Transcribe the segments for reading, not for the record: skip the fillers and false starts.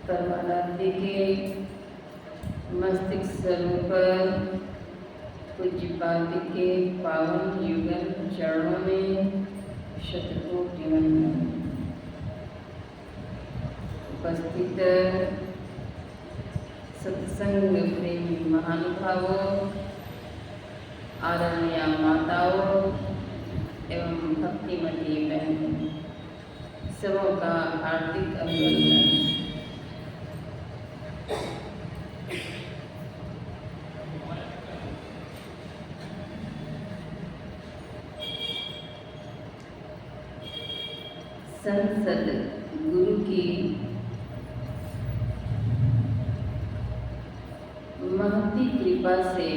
परमानंद के मस्तिष्क स्वरूप पर पूज्यपाद के पावन युगल चरणों में शतकोटि वंदन। उपस्थित सत्संग प्रेमी महानुभावों, आदरणीय माताओं एवं भक्तिमती बहनों, सबों का हार्दिक अभिनंदन। संसद गुरु की महती कृपा से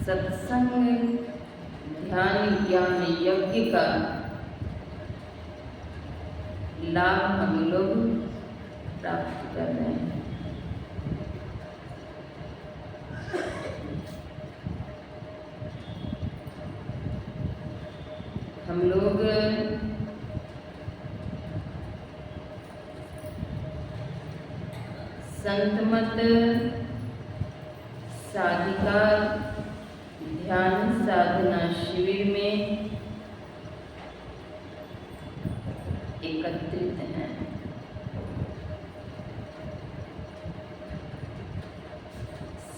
सत्संग ध्यान ज्ञान यज्ञ का लाभ हम लोग प्राप्त कर रहे हैं। हम लोग संतमत साधिका ध्यान साधना शिविर में एकत्रित हैं।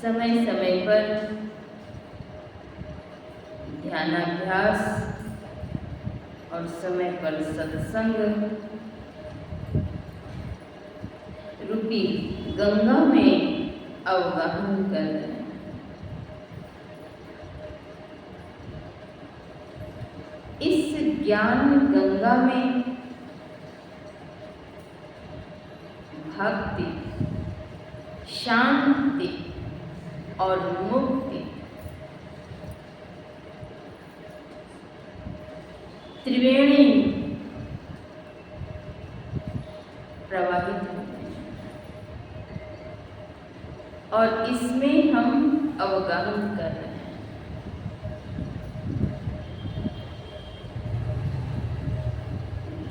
समय समय पर ध्यानाभ्यास और समय पर सत्संग रूपी गंगा में अवगाहन कर रहे हैं। इस ज्ञान गंगा में भक्ति, शांति और मुक्ति त्रिवेणी प्रवाहित होते हैं और इसमें हम अवगाहन कर रहे हैं।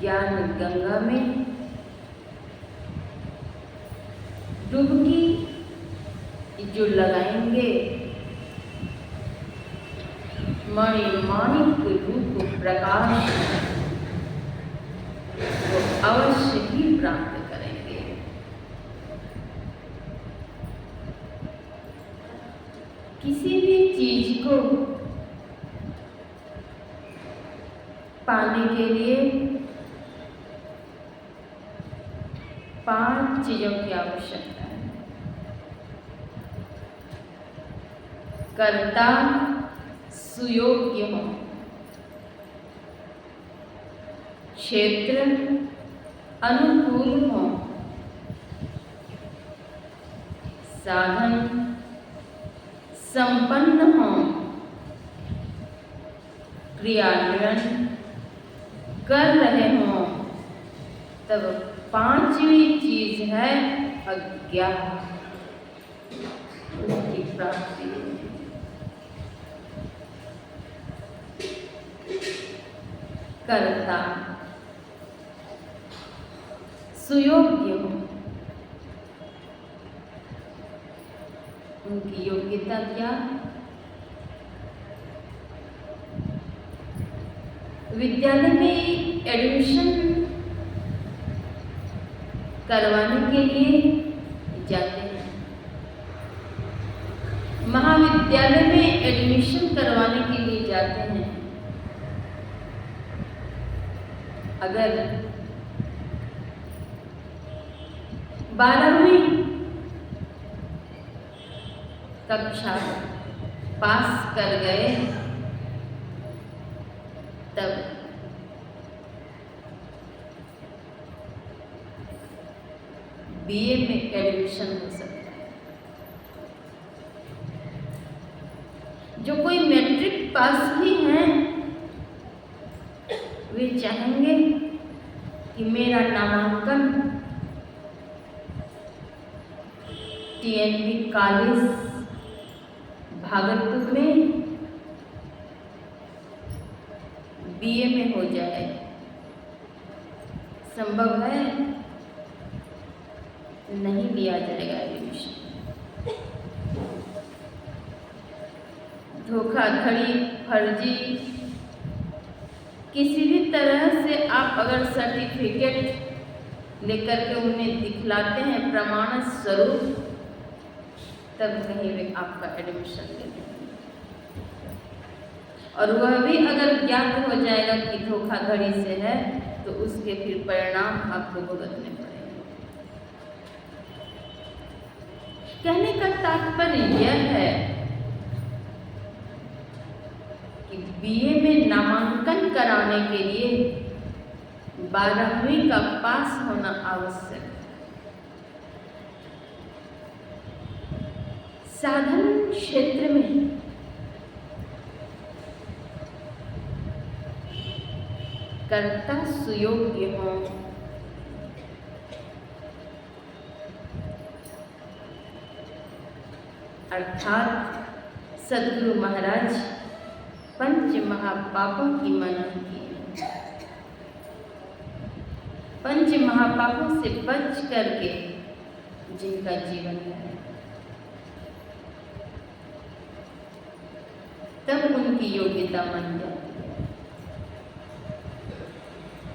ज्ञान गंगा में डुबकी जो लगाएंगे, मणिमाणिक रूप प्रकाश को अवश्य ही प्राप्त करेंगे। किसी भी चीज को पाने के लिए 5 चीजों की आवश्यकता है। कर्ता सुयोग्य हो, क्षेत्र अनुकूल हो, साधन संपन्न हो, क्रियान्वयन कर रहे हो। तब 5वीं चीज है अज्ञान, उसकी प्राप्ति। कर्ता सुयोग्य हो, उनकी योग्यता क्या? विद्यालय में एडमिशन करवाने के लिए जाते हैं, महाविद्यालय में एडमिशन करवाने के लिए जाते हैं। अगर 12वीं कक्षा पास कर गए तब बीए में एडमिशन हो सकता है। जो कोई मैट्रिक पास ही हैं, वे चाहेंगे कि मेरा नामांकन TNB कॉलेज भागलपुर में BA में हो जाए। संभव है? नहीं लिया जाएगा एडमिशन। धोखाधड़ी, फर्जी, किसी भी तरह से आप अगर सर्टिफिकेट लेकर के उन्हें दिखलाते हैं प्रमाण स्वरूप, तब कहीं वे आपका एडमिशन ले लेंगे। और वह भी अगर ज्ञात हो जाएगा कि धोखाधड़ी से है, तो उसके फिर परिणाम आपको भुगतने पड़ेंगे। कहने का तात्पर्य यह है कि BA में नामांकन कराने के लिए 12वीं का पास होना आवश्यक है। साधन क्षेत्र में कर्ता सुयोग्य हो, अर्थात सद्गुरु महाराज पंच महापापों की मनाही की। पंच महापापों से बच करके जिनका जीवन है, तब उनकी योग्यता बन जाती है।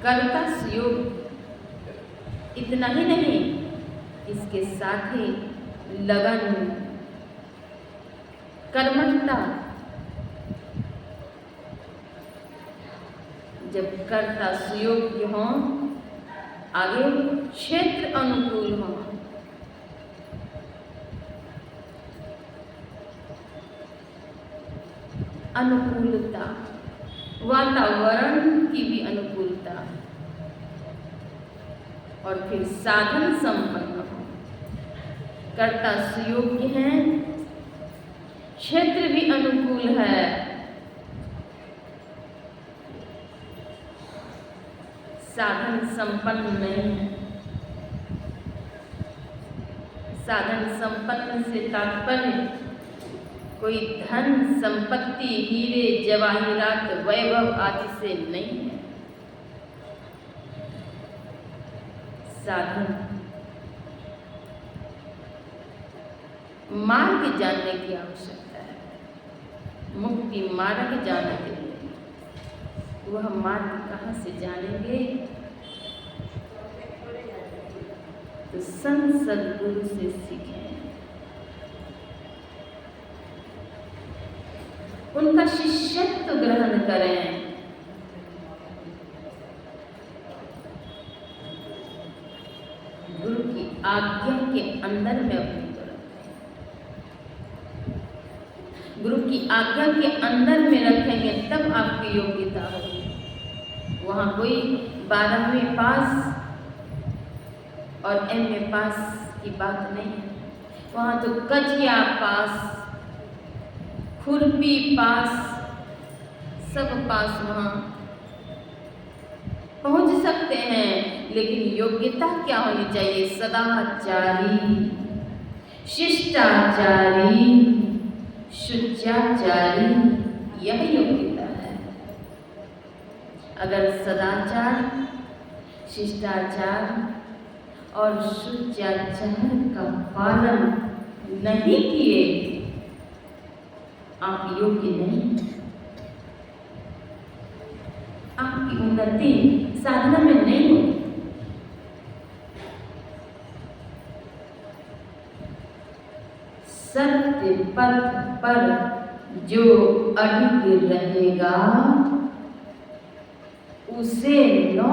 कर्ता सुयोग इतना ही नहीं, इसके साथ ही लगन, कर्मठता, जब कर्ता सुयोग्य हो, आगे क्षेत्र अनुकूल हो, अनुकूलता, वातावरण की भी अनुकूलता, और फिर साधन संपन्न हो। कर्ता सुयोग्य है, क्षेत्र भी अनुकूल है, साधन संपन्न नहीं है। साधन संपन्न से तात्पर्य कोई धन संपत्ति, हीरे जवाहिरात, वैभव आदि से नहीं है। साधन मार्ग जानने की आवश्यकता है। मुक्ति मार्ग जानने के लिए वह मार्ग कहाँ से जानेंगे? तो संत सद्गुरु से सीखें, उनका शिष्यत्व ग्रहण करें। गुरु की आज्ञा के अंदर में अपने को रखें। गुरु की आज्ञा के अंदर में रखेंगे तब आपकी योग्यता होगी। वहाँ कोई 12वीं पास और MA पास की बात नहीं है। वहाँ तो कजिया पास, खुरपी पास, सब पास वहाँ पहुँच सकते हैं, लेकिन योग्यता क्या होनी चाहिए? सदाचारी, शिष्टाचारी, शुचाचारी, यह योग्यता है। अगर सदाचार, शिष्टाचार और शुचाचार का पालन नहीं किए, आप योग्य नहीं। आपकी उन्नति साधना में नहीं होगी। सत्य पथ पर जो अडिग रहेगा, उसे 9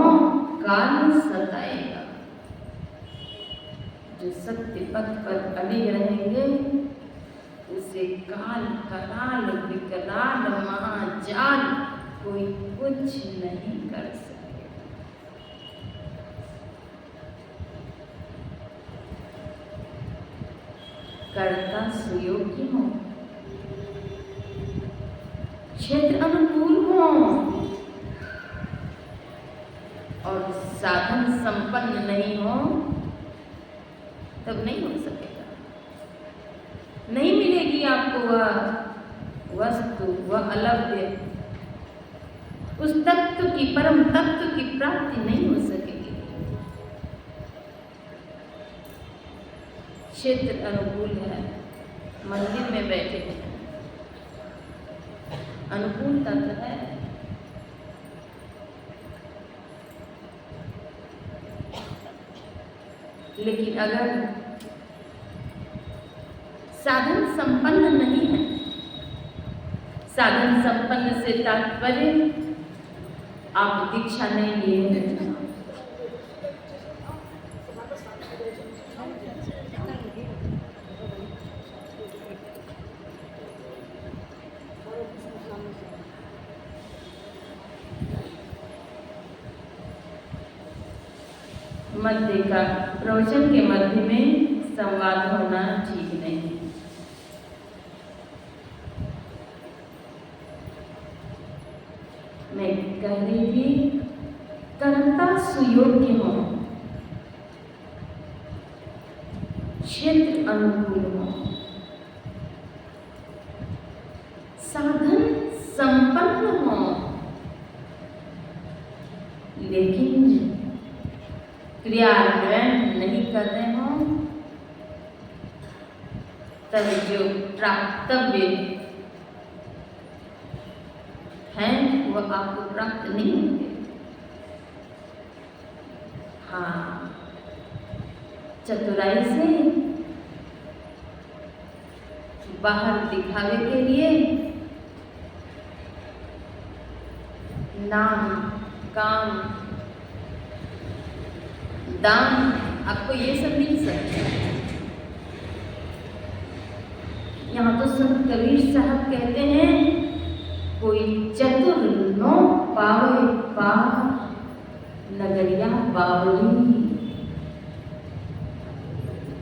काल सताएगा। जो सत्य पथ पर अडिग रहेंगे, उसे काल, कराल, विकराल, महाजाल कोई कुछ नहीं कर सके। कर्ता सुयोग्य हो, क्षेत्र अनुकूल हो और साधन संपन्न नहीं हो, तब नहीं हो सकेगा। नहीं मिलेगी आपको वह वस्तु, वह अलभ्य, उस तत्व की, परम तत्व की प्राप्ति नहीं हो सकेगी। क्षेत्र अनुकूल है, मंदिर में बैठे हैं, अनुकूलता तो है, लेकिन अगर साधन संपन्न नहीं है, साधन संपन्न से तात्पर्य आप दीक्षा नहीं लिए हैं। मध्य का प्रवचन के मध्य में संवाद होना ठीक नहीं है। मैं कह रही थी, कर्ता सुयोग्य हो, क्षेत्र अनुकूल हो, साधन संपन्न हो, लेकिन क्रियान्वयन नहीं कर रहे हो, तब जो प्राप्तव्य है वह आपको प्राप्त नहीं होंगे। हाँ, चतुराई से बाहर दिखावे के लिए नाम, काम, दाम, आपको ये सब मिल सकता है। यहाँ तो संत कबीर साहब कहते हैं, कोई चतुर नो पावे पार नगरिया बावली,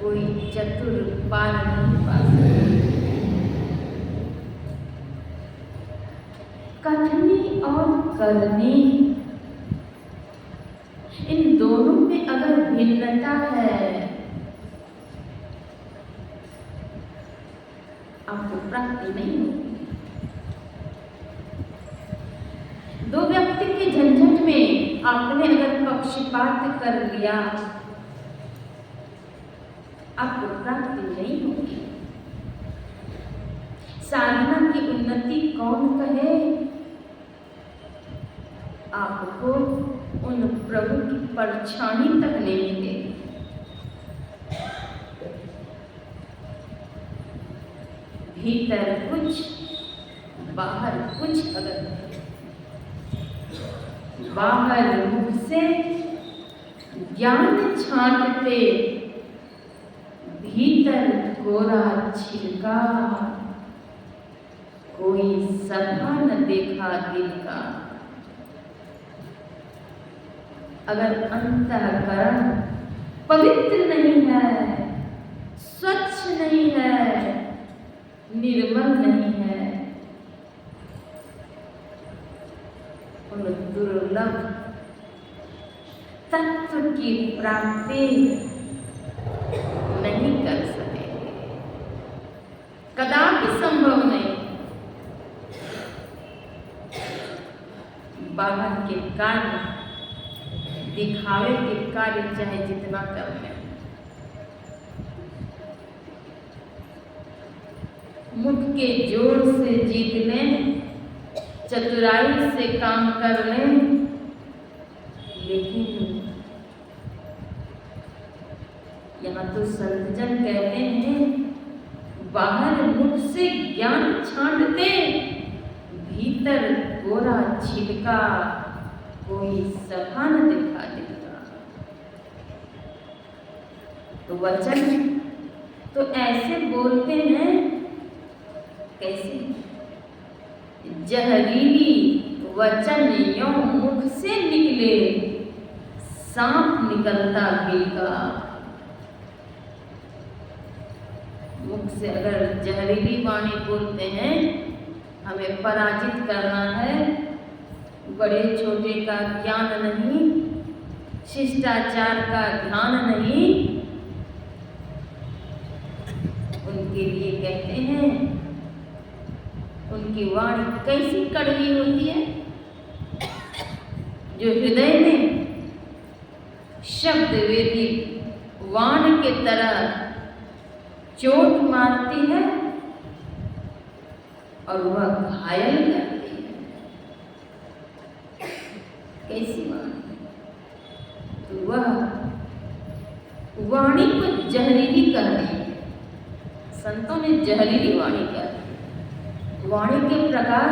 कोई चतुर पार नहीं पा सकता। कथनी और करनी, इन दोनों में अगर भिन्नता है, आपको प्राप्ति नहीं होगी। दो व्यक्ति के झंझट में आपने अगर पक्षपात कर लिया, आपको प्राप्ति नहीं होगी। साधना की उन्नति कौन कहे? आपको उन प्रभु की परछाई तक नहीं मिलेगी। भीतर कुछ, बाहर कुछ, अगर बाहर मुख से ज्ञान छांटते, भीतर कोरा छिलका, कोई सभा न देखा दिल का। अगर अंतःकरण पवित्र नहीं है, स्वच्छ नहीं है, निर्मल नहीं है, उन दुर्लभ तत्व की प्राप्ति नहीं कर सकेंगे, कदापि संभव नहीं। बाहर के कार्य, दिखावे के कार्य चाहे जितना कर लें, मुख के जोर से जीत लें, चतुराई से काम कर लें, लेकिन यहाँ तो संतजन कहते हैं, बाहर मुख से ज्ञान छांटते, भीतर कोरा छिलका, कोई सभा न दिखा देगा। तो वचन तो ऐसे बोलते हैं, कैसे? जहरीली वचन यों मुख से निकले, सांप निकलता बिल का। मुख से अगर जहरीली वाणी बोलते हैं, हमें पराजित करना है, बड़े छोटे का ज्ञान नहीं, शिष्टाचार का ध्यान नहीं, उनके लिए कहते हैं, उनकी वाणी कैसी कड़वी होती है, जो हृदय में शब्द वेदी वाण के तरह चोट मारती है और वह घायल करती है। कैसी वाणी? तो वह वाणी को जहरीली कर दी है। संतों ने जहरीली वाणी कर दी। वाणी के प्रकार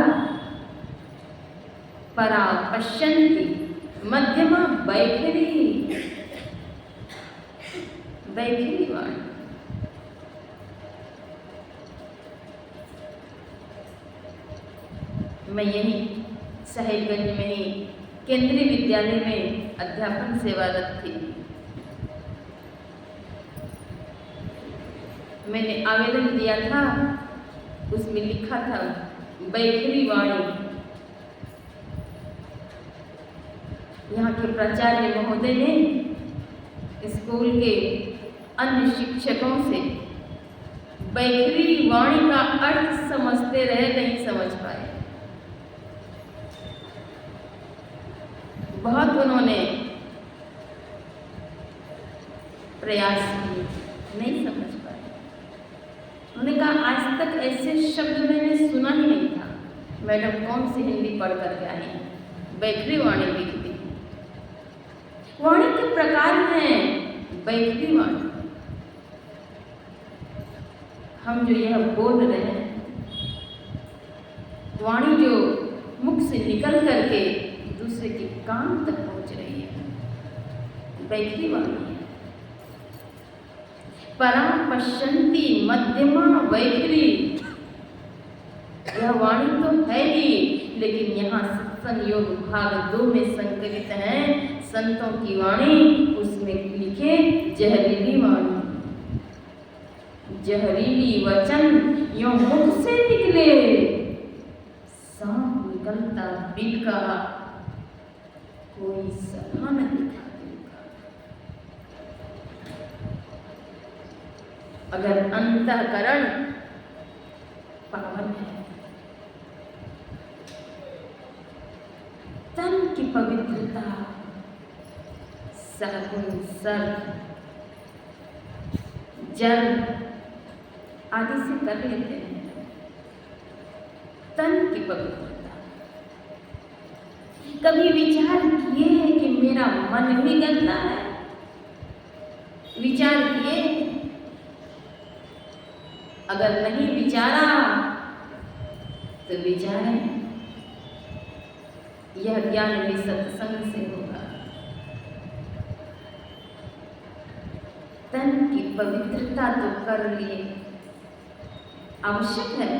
परा पश्यंती, मध्यमा बैखरी, बैखरी वाणी। मैं यहीं साहिबगंज में ही केंद्रीय विद्यालय में अध्यापन सेवारत थी। मैंने आवेदन दिया था, उसमें लिखा था बैखरी वाणी। यहाँ के प्राचार्य महोदय ने स्कूल के अन्य शिक्षकों से बैखरी वाणी का अर्थ समझते रहे, नहीं समझ पाए। बहुत उन्होंने प्रयास किए, नहीं समझ पाए। उन्होंने कहा, आज तक ऐसे शब्द मैंने सुना ही नहीं था। मैडम कौन सी हिंदी पढ़ करके आई हैं, बैखरी वाणी लिख दी। वाणी के प्रकार हैं बैखरी वाणी। हम जो यह बोल रहे हैं, वाणी जो मुख से निकल करके दूसरे के कान तक पहुंच रही है, वैखरी वाणी है। परां पश्यन्ति मध्यमा वैखरी, यह वाणी तो है ही, लेकिन यहाँ सत्संग योग भाग 2 में संकलित है संतों की वाणी। उसमें लिखे जहरीली वाणी, जहरीली वचन यो मुख से निकले, सांप निकलता बिल का, कोई सभा न दिखा देगा। अगर अंतःकरण पावन है, तन की पवित्रता साबुन, सर्फ, जल आदि से कर लेते हैं। तन की पवित्रता, कभी विचार किए हैं कि मेरा मन भी गंदा है? विचार किए? अगर नहीं विचारा तो विचारें। यह ज्ञान भी सत्संग से होगा। तन की पवित्रता तो कर लिए, आवश्यक है,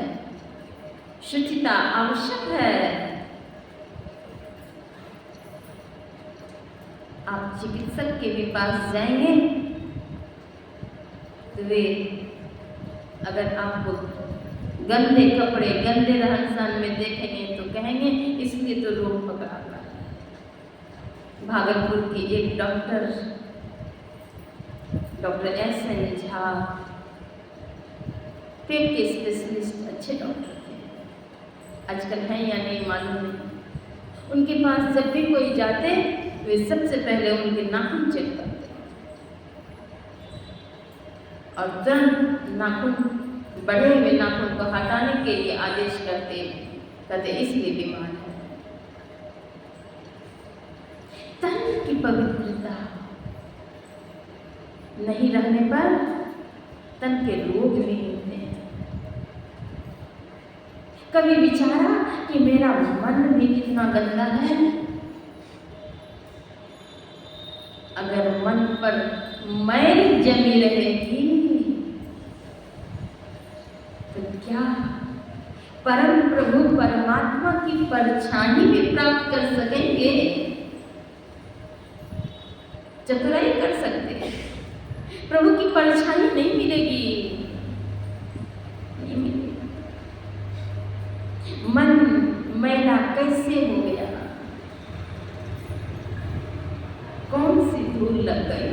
शुचिता आवश्यक है। आप चिकित्सक के भी पास जाएंगे तो वे अगर आपको गंदे कपड़े, गंदे रहन सहन में देखेंगे तो कहेंगे इसलिए तो रोग पकड़ा हुआ है। भागलपुर की एक डॉक्टर एस.एन. झा, पेट के स्पेशलिस्ट, अच्छे डॉक्टर थे, आजकल हैं या नहीं मालूम नहीं। उनके पास जब भी कोई जाते वे सबसे पहले उनके नाखून चेक करते और तुरंत नाखून, बढ़े हुए नाखून को हटाने के लिए आदेश करते, कहते इसलिए बीमार है। तन की पवित्रता नहीं रहने पर तन के रोग भी होते हैं। कभी विचारा कि मेरा मन भी कितना गंदा है? अगर मन पर मैल जमी रहेगी तो क्या परम प्रभु परमात्मा की परछाई भी प्राप्त कर सकेंगे? चतुराई कर सकते हैं, प्रभु की परछाई नहीं मिलेगी, नहीं मिलेगी। मन मैला कैसे हो गया? कौन सी धूल लग गई?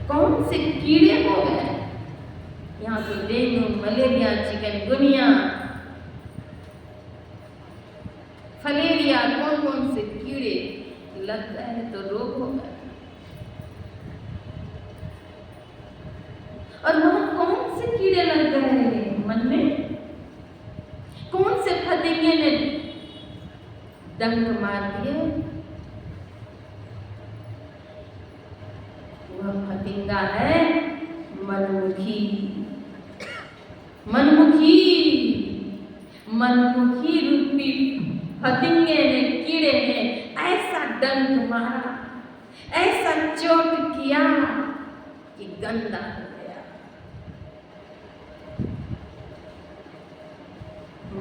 कौन से कीड़े हो गए? यहाँ तो डेंगू, मलेरिया, चिकनगुनिया, फलेरिया, कौन कौन से कीड़े लग गए तो रोग हो गए। और वहां कौन से कीड़े लग गए? मन में कौन से फतिंगे ने डंक मार दिए? वह फतिंगा है मनमुखी। मनमुखी, मनमुखी रूपी फतिंगे ने, कीड़े ने ऐसा डंक मारा, ऐसा चोट किया कि गंदा हो गया।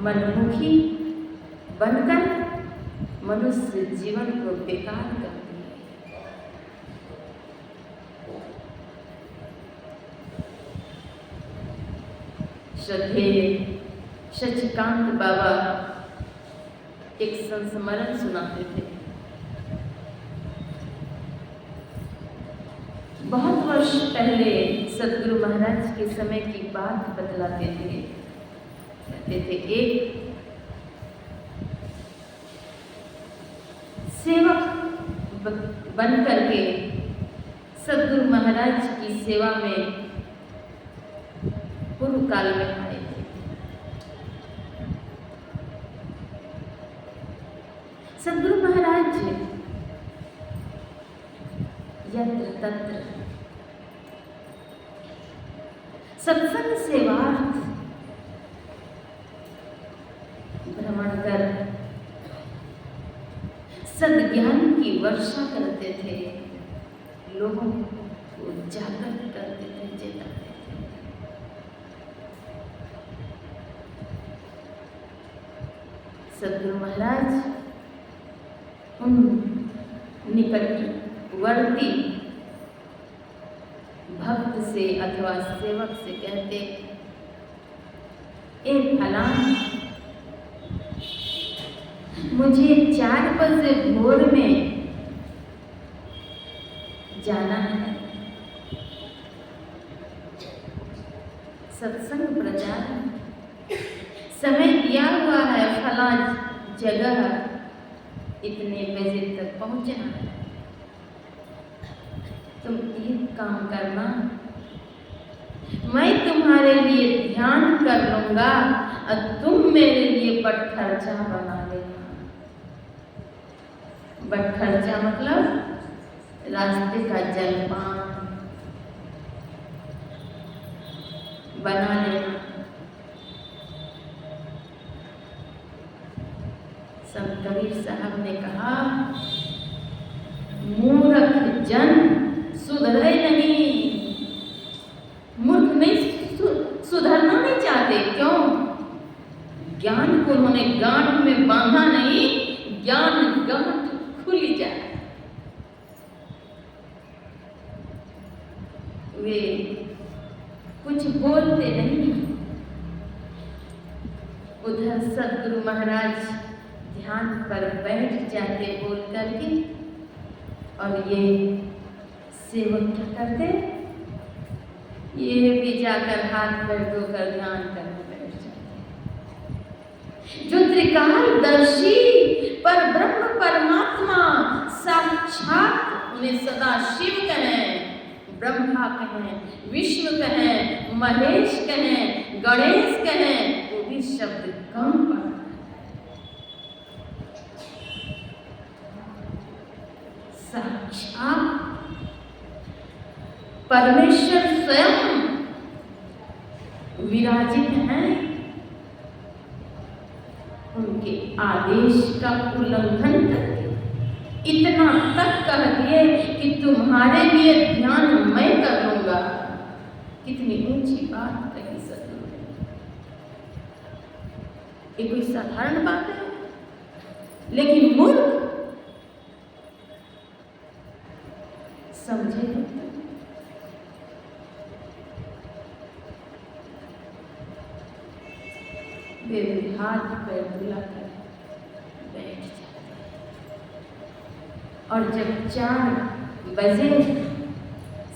मनमुखी बनकर मनुष्य जीवन को बेकार करती है। श्रद्धेय शशिकांत बाबा एक संस्मरण सुनाते थे। बहुत वर्ष पहले सदगुरु महाराज के समय की बात बतलाते थे। कहते थे एक सेवक बन करके सदगुरु महाराज की सेवा में पूर्व काल में आए थे। सदगुरु महाराज यत्र तत्र सत्संग सेवार्थ भ्रमण कर सद्ज्ञान की वर्षा करते थे, लोगों को जागृत करते थे, चेताते थे। सद्गुरु महाराज उन निकटवर्ती भक्त से अथवा सेवक से कहते, ए फलां, मुझे 4 बजे भोर में जाना है, सत्संग प्रचार समय दिया हुआ है, फलां जगह इतने बजे तक पहुंचना है। तुम एक काम करना, मैं तुम्हारे लिए ध्यान कर लूंगा और तुम मेरे लिए बट खर्चा बना लेना। बट खर्चा मतलब रास्ते का जलपान बना लेना। संत कबीर साहब ने कहा, मूर्ख जन सुधरे नहीं। मूर्ख नहीं सुधरना नहीं चाहते, क्यों? ज्ञान को उन्होंने गांठ में बांधा नहीं, ज्ञान गांठ खुली जाए। वे कुछ बोलते नहीं। उधर सद्गुरु महाराज ध्यान पर बैठ जाते बोल करके, और ये सेवक क्या करते, ये भी जाकर हाथ पैर धोकर ध्यान करने बैठ जाते। जो त्रिकालदर्शी पर ब्रह्म परमात्मा साक्षात, उन्हें सदा शिव कहें, ब्रह्मा कहें, विष्णु कहें, महेश कहें, गणेश कहें, वो भी शब्द कम पड़ता है। साक्षात परमेश्वर स्वयं विराजित हैं। उनके आदेश का उल्लंघन करके इतना तक कह दिए कि तुम्हारे लिए ध्यान मैं कर लूंगा। कितनी ऊंची बात कही सद्गुरु ने। ये कोई साधारण बात है, लेकिन मूर्ख समझे। वे हाथ पैर धुलाकर बैठ जाते, और जब 4 बजे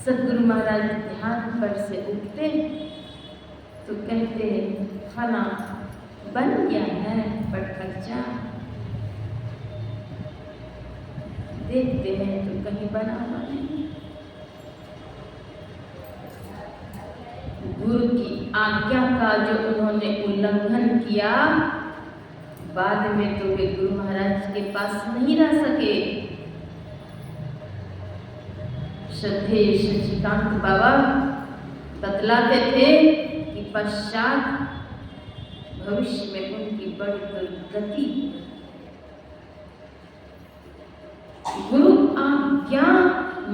सद्गुरु महाराज ध्यान पर से उठते तो कहते, फला बन गया है बट खर्चा। देखते हैं तो कहीं बना हुआ नहीं। गुरु की आज्ञा का जो उन्होंने उल्लंघन किया, बाद में तो वे गुरु महाराज के पास नहीं रह सके। श्रद्धेय शशिकांत बाबा बतलाते थे कि पश्चात भविष्य में उनकी बड़ी दुर्गति। गुरु आज्ञा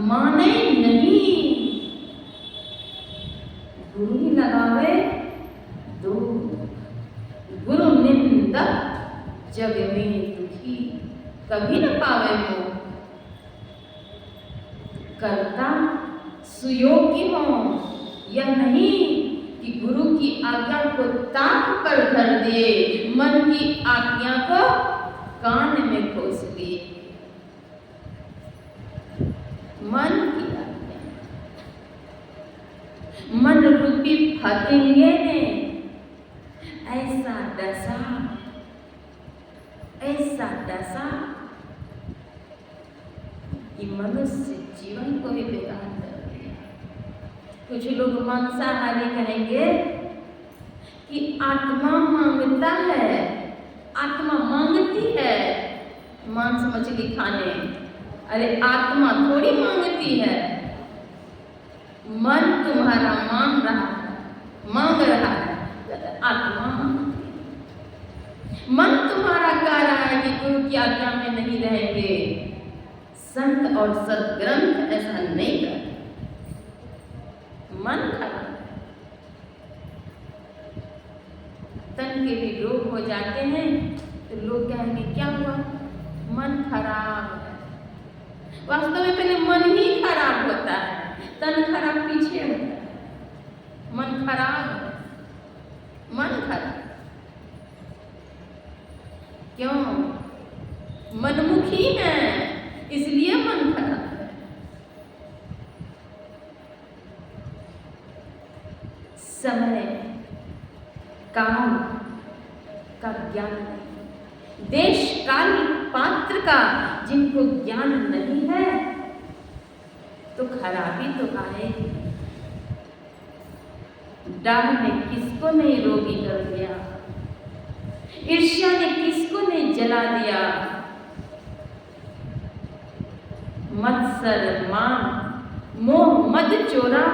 माने नहीं, गुरु ही लगावे दो। गुरु निंदक जग में दुखी, कभी न पावे मोह। कर्ता सुयोग्य हो, यह नहीं कि गुरु की आज्ञा को ताक पर धर दिए, मन की आज्ञा को कान में खोस दिए। मन की आज्ञा, मन रूपी फतिंगे ने ऐसा डसा कि मनुष्य जीवन को भी बेकार कर दिया। कुछ लोग मांसाहारी कहेंगे कि आत्मा मांगता है, आत्मा मांगती है मांस मछली खाने। अरे आत्मा थोड़ी मांगती है, मन तुम्हारा मांग रहा है। मांग रहा है, आत्मा मांगती है। मन तुम्हारा कह रहा है कि गुरु की आज्ञा में नहीं रहेंगे। संत और सदग्रंथ ऐसा नहीं करते। मन खराब है, तन के भी रोग हो जाते हैं तो लोग कहेंगे क्या हुआ, मन खराब है। वास्तव में पहले मन ही खराब होता है, तन खराब पीछे होता है। मन खराब है, मन खराब क्यों? मनमुखी है इसलिए मन खराब है। समय काल का ज्ञान नहीं, देश काल पात्र का जिनको ज्ञान नहीं है तो खराबी तो आएगी। डाह ने किसको नहीं रोगी कर दिया, ईर्ष्या ने किसको नहीं जला दिया, मत्सर मान मोह मद चोरा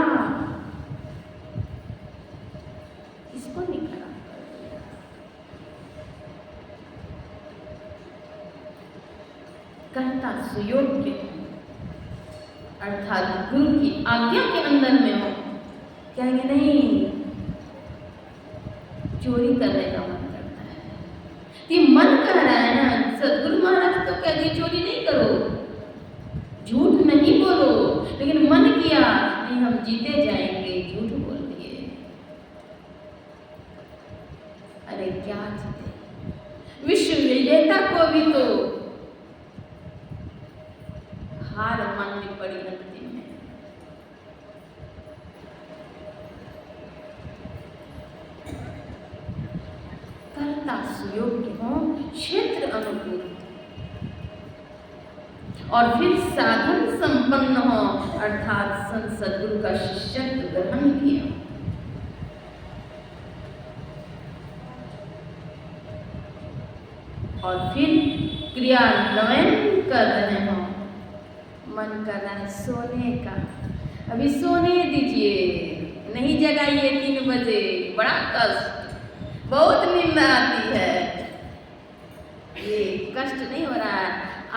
किसको नहीं खराब कर दिया। कहता सुयोग्य अर्थात गुरु की आज्ञा के अंदर में हो, कहेंगे नहीं चोरी करने का मन करता है। ये मन कह रहा है ना, सदगुरु महाराज तो कह दिए चोरी नहीं करो, झूठ नहीं बोलो, लेकिन मन किया नहीं हम जीते जाएंगे, झूठ बोल दिए। अरे क्या जीते, विश्व विजेता को भी तो हार माननी पड़ी अंतिम में। कर्ता सुयोग्य हो, क्षेत्र अनुकूल और फिर साधन संपन्न हो, अर्थात संत सद्गुरु का शिष्यत्व ग्रहण किया। और फिर क्रियान्वयन कर रहे हो, मन कर रहा है सोने का, अभी सोने दीजिए, नहीं जगाइए 3 बजे, बड़ा कष्ट, बहुत नींद आती है। ये कष्ट नहीं हो रहा है,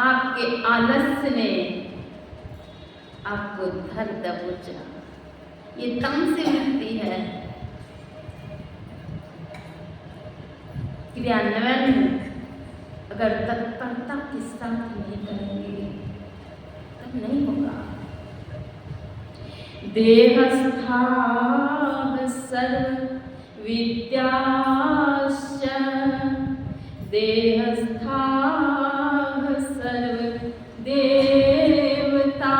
आपके आलस्य ने आपको धर दबोचा, ये तम से मिलती है। क्रियान्वयन अगर तत्परता के साथ नहीं करेंगे तब नहीं होगा। देहस्था सर्व विद्याश्च देहस्था सर्व देवता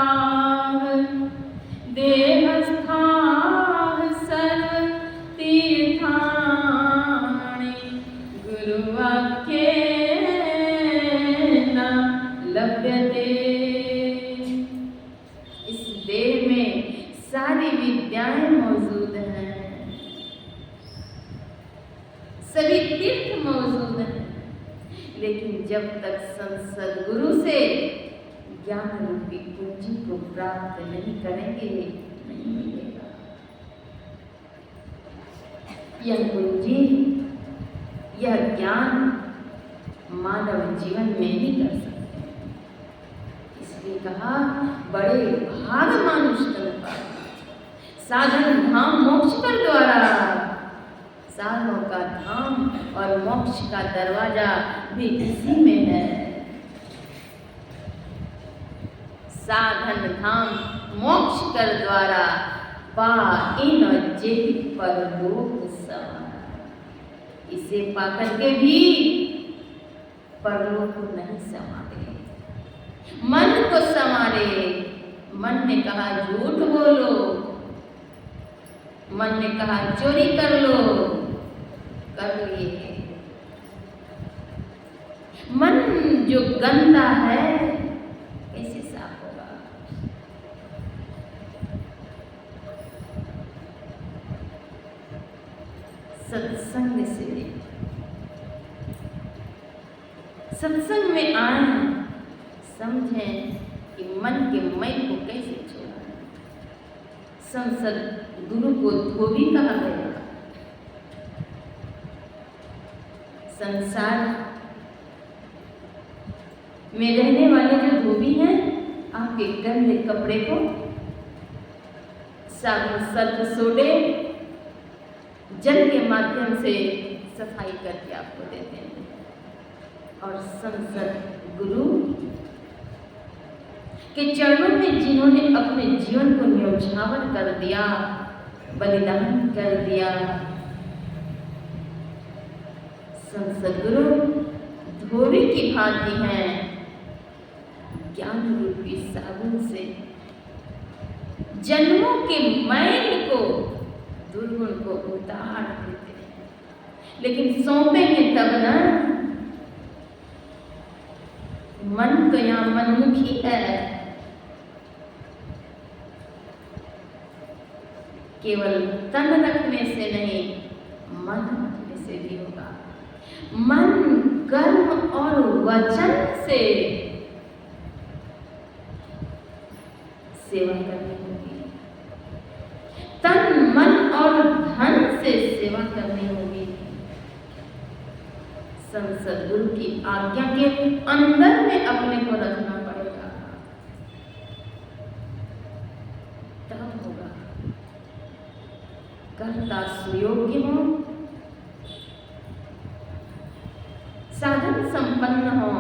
देहस्था सर्व तीर्थाणि गुरुवाक्ये न लभ्यते। इस देह में सारी विद्याएं मौजूद हैं, सभी तीर्थ मौजूद हैं, लेकिन जब तक संत सद्गुरु से ज्ञान रूपी कुंजी को प्राप्त नहीं करेंगे नहीं मिलेगा। यह कुंजी, यह ज्ञान मानव जीवन में ही कर सकते हैं। इसलिए कहा बड़े भाग मानुष तन पाए, साधन धाम मोक्ष कर द्वारा। साधनों का धाम और मोक्ष का दरवाजा भी इसी में है। साधन धाम मोक्ष कर द्वारा पाइन जेहि परलोक सवारा। इसे पाकर के भी परलोक नहीं संवारे, मन को संवारे। मन ने कहा झूठ बोलो, मन ने कहा चोरी कर लो, कर लिए। मन जो गंदा है कैसे साफ होगा? सत्संग से, सत्संग में आए, समझें कि मन के मय को कैसे छोड़ा। संसद गुरु को धोबी कहा गया। संसार में रहने वाले जो धोबी हैं, आपके गंदे कपड़े को साबुन सर्फ सोडे जल के माध्यम से सफाई करके आपको देते हैं। और संसद गुरु के चरणों में जिन्होंने अपने जीवन को न्यौछावर कर दिया, बलिदान कर दिया, संसद गुरु धोबी की भांति हैं, ज्ञान रूपी साबुन से जन्मों के मैल को, दुर्गुण को उतार देते हैं। लेकिन सौंपेंगे तब ना, मन तो यहाँ मनमुखी है, केवल तन रखने से नहीं, मन रखने से भी होगा। मन, कर्म और वचन से सेवा करनी होगी, तन मन और धन से सेवा करनी होगी। संसद गुरु की आज्ञा के अंदर में अपने को रखना पड़ेगा, तब होगा। कर्ता सुयोग्य हो, साधन संपन्न हो,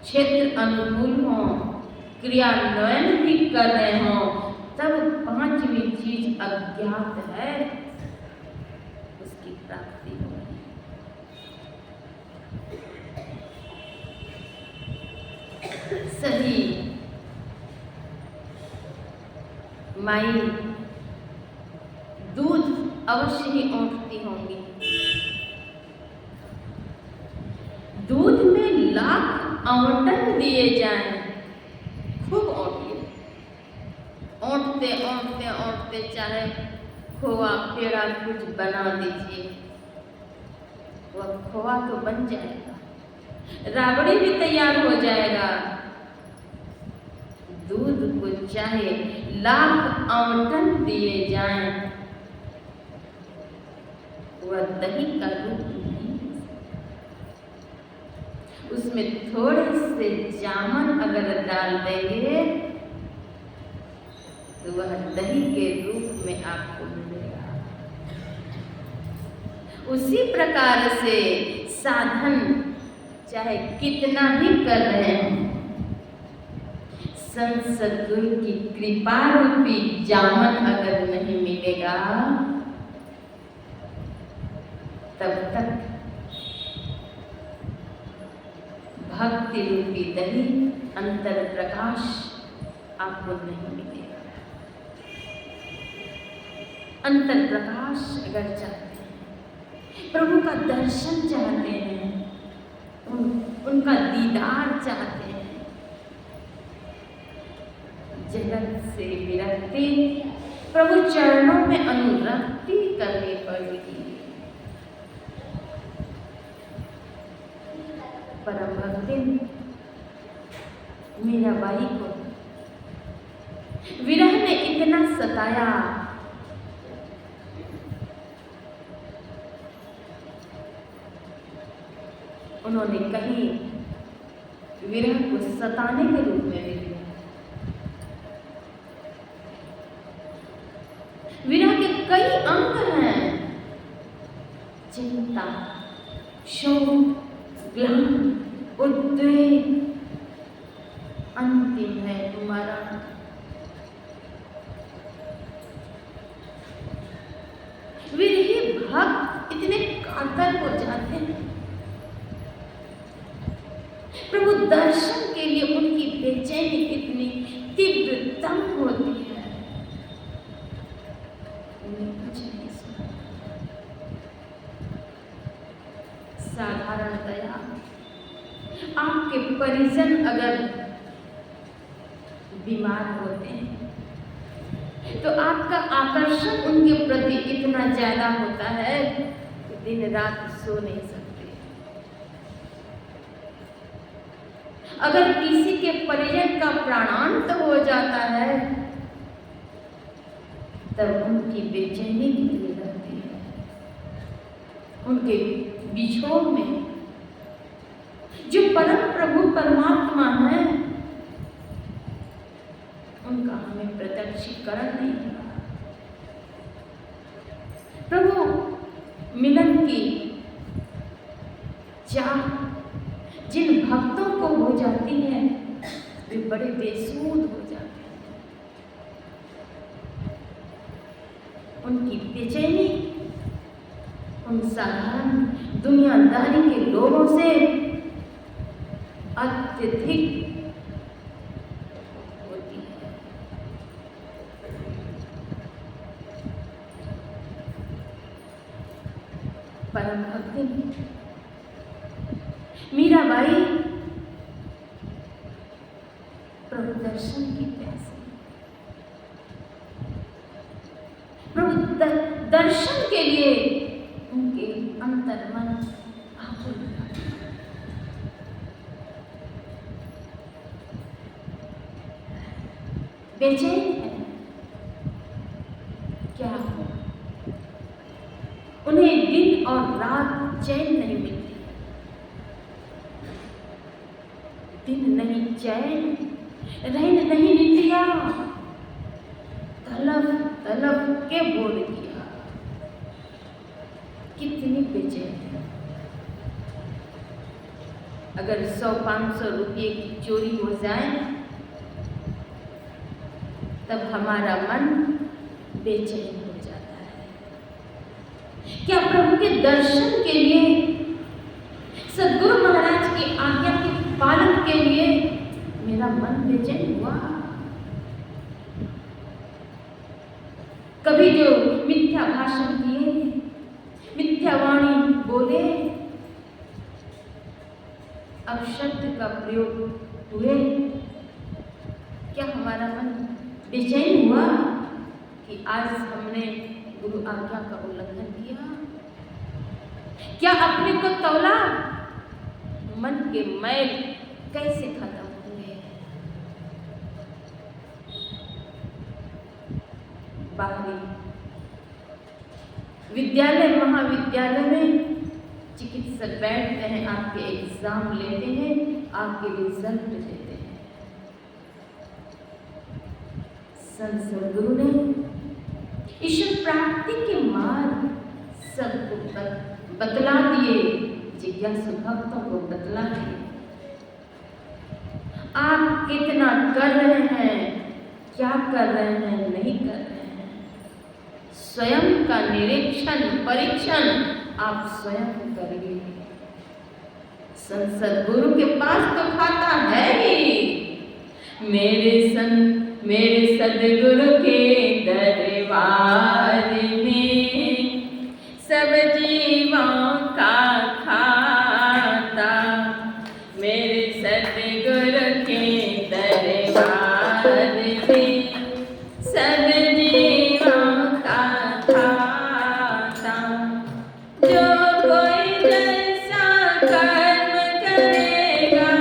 क्षेत्र अनुकूल हो, क्रियान्वयन भी कर रहे हो, तब पांचवी चीज अज्ञात है, उसकी प्राप्ति होगी। सभी माई दूध अवश्य ही औंठती होंगी। दूध में लाख आवंटन दिए जाएं, खूब औंटिए, औंटते औंटते औंटते, चाहे खोआ पेड़ा कुछ बना दीजिए, वह खोआ तो बन जाएगा, राबड़ी भी तैयार हो जाएगा। दूध को चाहे लाख आवंटन दिए जाएं, वह दही का रूप नहीं। उसमें थोड़े से जामन अगर डाल देंगे तो वह दही के रूप में आपको मिलेगा। उसी प्रकार से साधन चाहे कितना भी कर रहे हैं, संसद गुरु की कृपा रूपी जामन अगर नहीं मिलेगा, तब तक भक्ति रूपी दही, अंतर प्रकाश आपको नहीं मिलेगा। अंतर प्रकाश अगर चाहते हैं, प्रभु का दर्शन चाहते हैं, उनका दीदार चाहते हैं, जगत से विरक्ति, प्रभु चरणों में अनुरक्ति करनी पड़ेगी। परम भक्ति मीराबाई को विरह ने इतना सताया, उन्होंने कहीं विरह को सताने के रूप में भी लिया। विरह के कई अंग हैं, चिंता, शोक, ग्लानि, उद्वेग, अंतिम है मरण। विरही भक्त इतने कातर हो जाते हैं, प्रभु दर्शन के लिए उनकी बेचैनी इतनी तीव्रतम होती है, उन्हें कुछ नहीं सुना। साधारणतया आपके परिजन अगर बीमार होते हैं तो आपका आकर्षण उनके प्रति इतना ज्यादा होता है कि दिन रात सो नहीं सकते। अगर किसी के परिजन का प्राणांत हो जाता है तब उनकी बेचैनी कितनी रहती है। उनके बिछोह में जो परम प्रभु परमात्मा है, उनका हमें प्रत्यक्षीकरण नहीं हुआ। प्रभु मिलन की चाह जिन भक्तों को हो जाती है, वे बड़े बेसुध हो जाते हैं। उनकी बेचैनी उन साधारण दुनियादारी के लोगों से अत्यधिक होती है। परम भक्ति मीराबाई प्रभु दर्शन की प्यासी, प्रभु दर्शन के लिए उनके अंतर मन आकुल था। बेचैन है, क्या हो? उन्हें दिन और रात चैन नहीं मिलती, दिन नहीं चैन, रहन नहीं निंदिया, तलब तलब के बोल किया। कितनी बेचैन है। अगर 100-500 रुपये की चोरी हो जाए तब हमारा मन बेचैन हो जाता है। क्या प्रभु के दर्शन के लिए, सद्गुरु महाराज की आज्ञा के पालन के लिए मेरा मन बेचैन हुआ? कभी जो मिथ्या भाषण किए, मिथ्या वाणी बोले, अपशब्द का प्रयोग हुए, क्या हमारा मन बेचैन हुआ कि आज हमने गुरु आज्ञा का उल्लंघन किया? क्या अपने को तौला? मन के मैल कैसे खत्म हुए? बाहरी विद्यालय महाविद्यालय में चिकित्सक बैठते हैं, आपके एग्जाम लेते हैं, आपके रिजल्ट देते हैं। संत सद्गुरु ने ईश्वर प्राप्ति के मार्ग सबको बतला दिए, जिज्ञासु भक्तों को बतला दिए। आप कितना कर रहे हैं, क्या कर रहे हैं, नहीं कर रहे हैं, स्वयं का निरीक्षण परीक्षण आप स्वयं करिए। संत सद्गुरु के पास तो खाता है ही। मेरे सद्गुरु के दरबार में सब जीवों का खाता, मेरे सद्गुरु के दरबार में सब जीवों का खाता। जो कोई जैसा कर्म करेगा,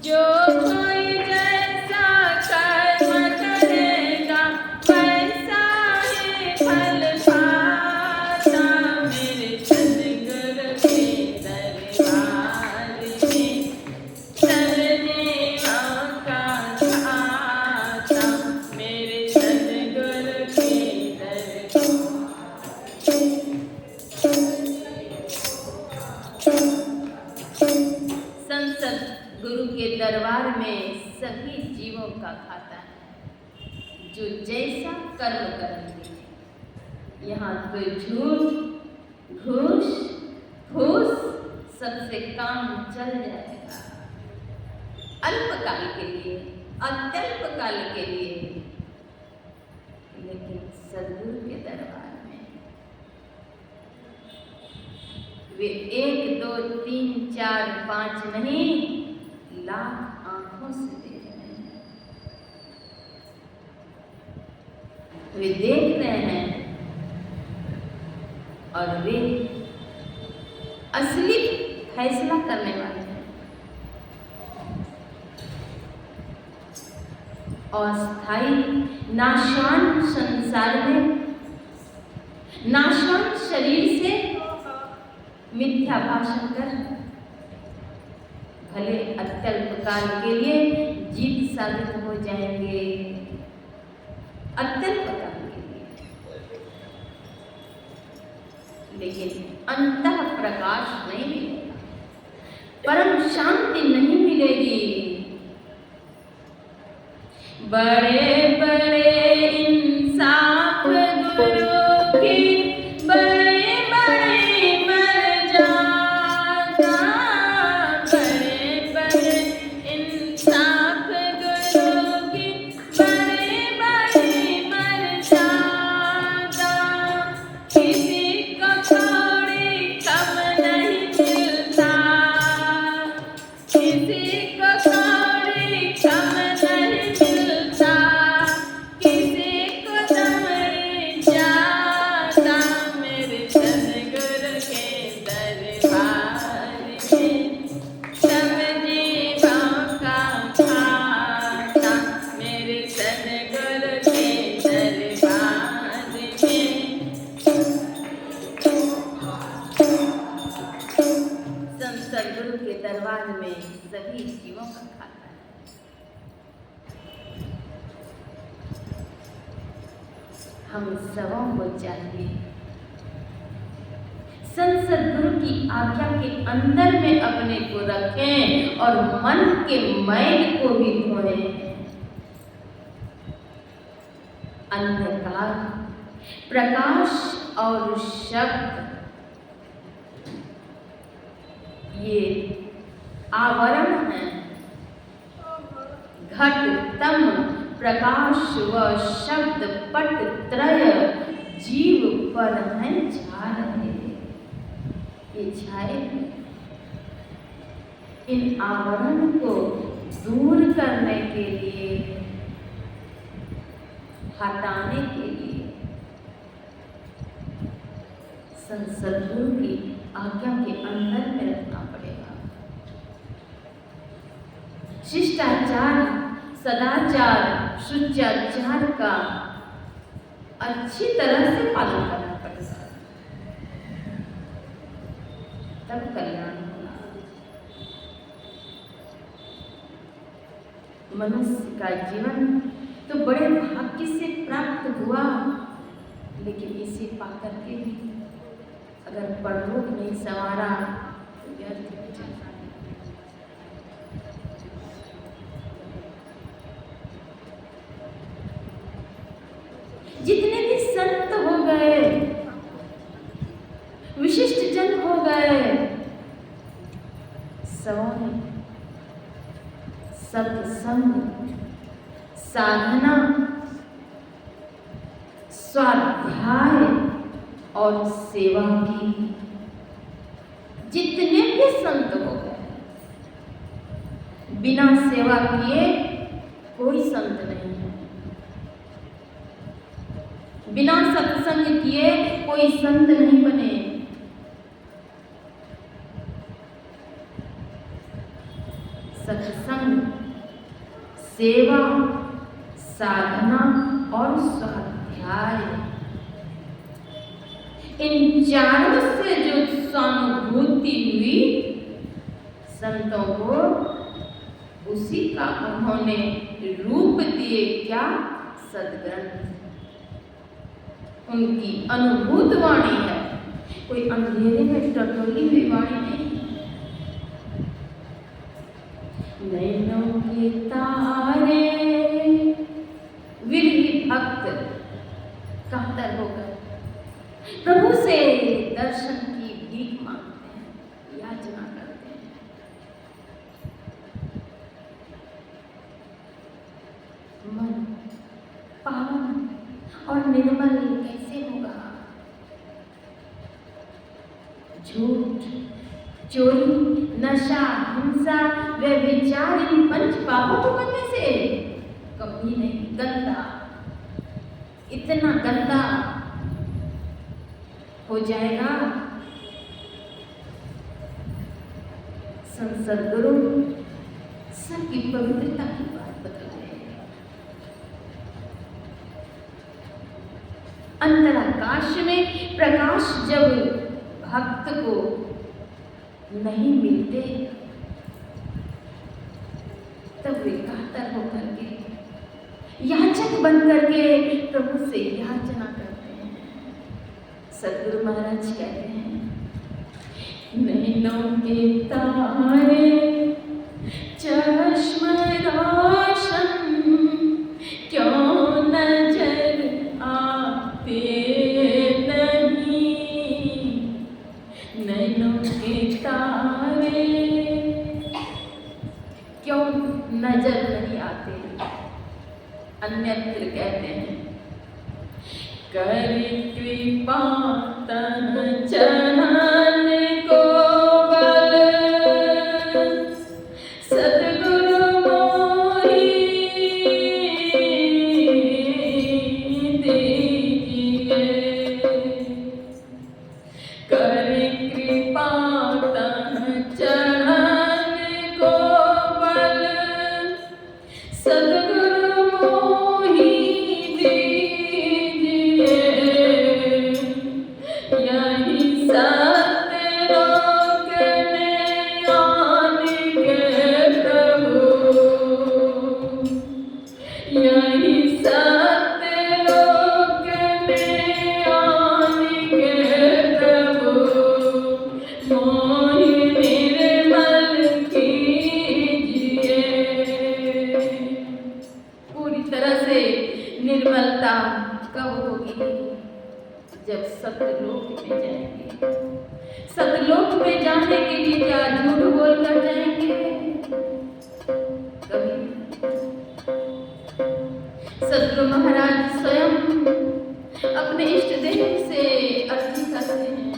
जो कोई जैसा कर्म करेगा, वैसा ही फल पाता। मेरे सद्गुरु के दरबार में सब जीवों का खाता, मेरे सद्गुरु के दरबार। संत गुरु के दरबार में सभी जीवों का खाता है, जो जैसा कर्म करेंगे। यहाँ कोई झूठ घूस फूस सबसे काम चल जाएगा, अल्पकाल के लिए, अत्यल्पकाल के लिए। लेकिन सद्गुरु के दरबार में वे 1, 2, 3, 4, 5 नहीं, लाख आंखों से देख रहे हैं। वे देख रहे हैं और वे असली फैसला करने वाले हैं। अस्थाई नाशान संसार में नाशवान शरीर से मिथ्या भाषण कर भले अत्यल्प काल के लिए जीत साबित हो जाएंगे, अत्यल्प काल के लिए, लेकिन अंतः प्रकाश नहीं मिलेगा, परम शांति नहीं मिलेगी। बड़े बड़े इंसाफ गुरु की बड़े बड़े मर्यादा, बड़े बड़े इंसाफ गुरु की बड़े बड़े मर्यादा, किसी को थोड़ी कम नहीं मिलता, किसी को थोड़ी कम नहीं मिलता, किसी को दम जाता, मेरे सतगुरु के दरबार में सब जीवों का खाता, मेरे सतगुरु के दरबार में संत सद्गुरु के दरबार में सभी जीवों का खाता है। हम सबों को चाहिए संत सद्गुरु की आज्ञा के अंदर में अपने को रखें और मन के मैल को भी धोएं। अंधकार, प्रकाश और शब्द ये आवरण है। घट, तम, प्रकाश व शब्द पट त्रय जीव पर हैं छा रहे, ये छाए हैं। इन आवरण को दूर करने के लिए, हटाने के लिए संत सद्गुरु की आज्ञा के अंदर में रखना पड़ेगा। शिष्टाचार, सदाचार, शुचाचार का अच्छी तरह से पालन करना पड़ेगा, तब कल्याण होगा। मनुष्य का जीवन तो बड़े भाग्य से प्राप्त हुआ, लेकिन इसे पाकर के भी अगर परलोक नहीं संवारा तो व्यर्थ हो जाता है। जितने भी संत हो गए, विशिष्ट जन हो गए, सबों ने सत्संग, साधना, स्वाध्याय और सेवा की। जितने भी संत हो गए, बिना सेवा किए कोई संत नहीं है, बिना सत्संग किए कोई संत नहीं बने। सत्संग, सेवा, साधना और स्वाध्याय, इन चारों से जो स्वानुभूति हुई संतों को, उसी का उन्होंने रूप दिए क्या? सद्ग्रंथ। उनकी अनुभूत वाणी है, कोई अंधेरे में टटोली हुई वाणी नहीं। नैनों के तारे विरही भक्त कातर हो गए, प्रभु से दर्शन की भीख मांगते हैं, याचना करते हैं। मन पावन और निर्मल कैसे होगा? झूठ, चोरी, नशा, हिंसा, व्यभिचार, इन पंच पापों को करने से कभी नहीं। गंदा, इतना गंदा हो जाएगा। संत सद्गुरु सबकी पवित्रता की बात बदल देगा। अंतराकाश में प्रकाश जब भक्त को नहीं मिलते तब वे कातर होकर के याचक बन करके प्रभु से याचना करते हैं। सदगुरु महाराज कहते हैं, नैनों के तारे चश्म रोशन क्यों नजर आते नहीं, नैनों के तारे क्यों नजर नहीं आते। अन्यत्र कहते हैं, कर कृपा तन चरण को बल सतगुरु मोहि दीजिए, कर कृपा तन चरण को बल सतगुरु मोहि दीजिए, यही सत्य रोकने आने के प्रभु, यही सत्य रोकने आने के प्रभु, मोहि निर्मल कीजिए। पूरी तरह से निर्मलता कब होगी? जब सतलोक में जाएंगे। सतलोक में जाने के लिए क्या झूठ बोल कर जाएंगे? कभी सदगुरु महाराज स्वयं अपने इष्ट देव से अर्जी करते हैं,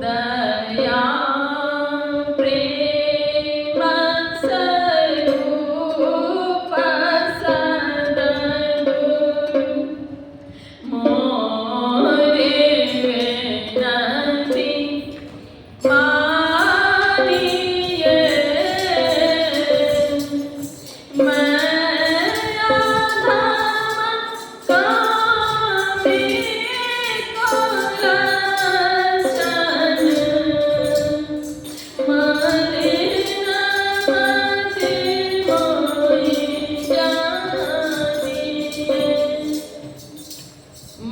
दया प्रेम स्वरूप सद्गुरु मोरे विनती मानिए, मैं अधम कामी को लक्षण मलिन मति मोहि जानिए।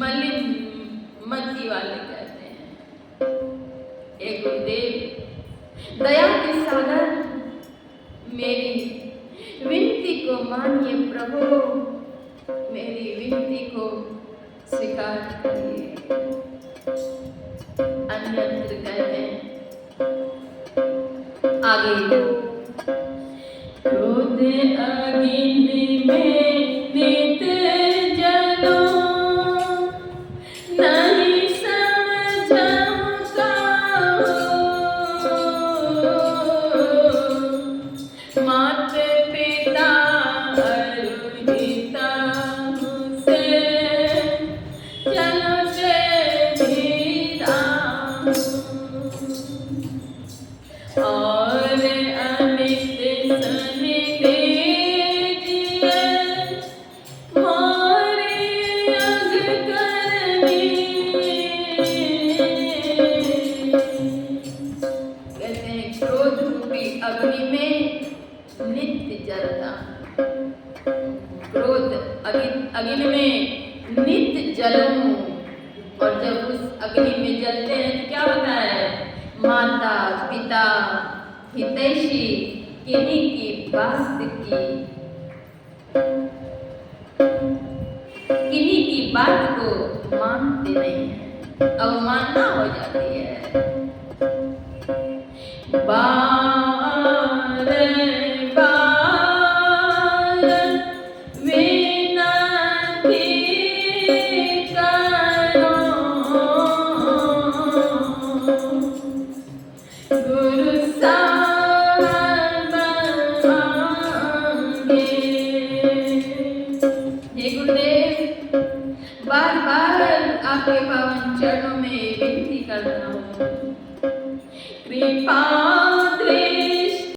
मलिन मति वाले कहते हैं, हे गुरुदेव दया के सागर मेरी विनती को मानिए प्रभु, मेरी विनती को स्वीकार करिए। अन्यत्र कहते हैं आगे, क्रोध अग्नि में नित जलो, नहीं समझऊं काहू, मात पिता अरुहिता से चलो से धीरा, और अमित सनि दीजिए, मोरे अग करनी। कहते हैं क्रोध रूपी अग्नि में नित्य जलता, क्रोध अग्नि में नित्य जलूं, और जब उस अग्नि में जलते हैं तो क्या होता है? माता पिता हितैषी किन्हीं की बात किन्हीं की बात को मानते नहीं हैं, अवमानना हो जाती है। बार बार विनती करो, गुरु साहब आगे। हे गुरुदेव बार बार आपके पावन चरणों में विनती करता हूँ, कृपा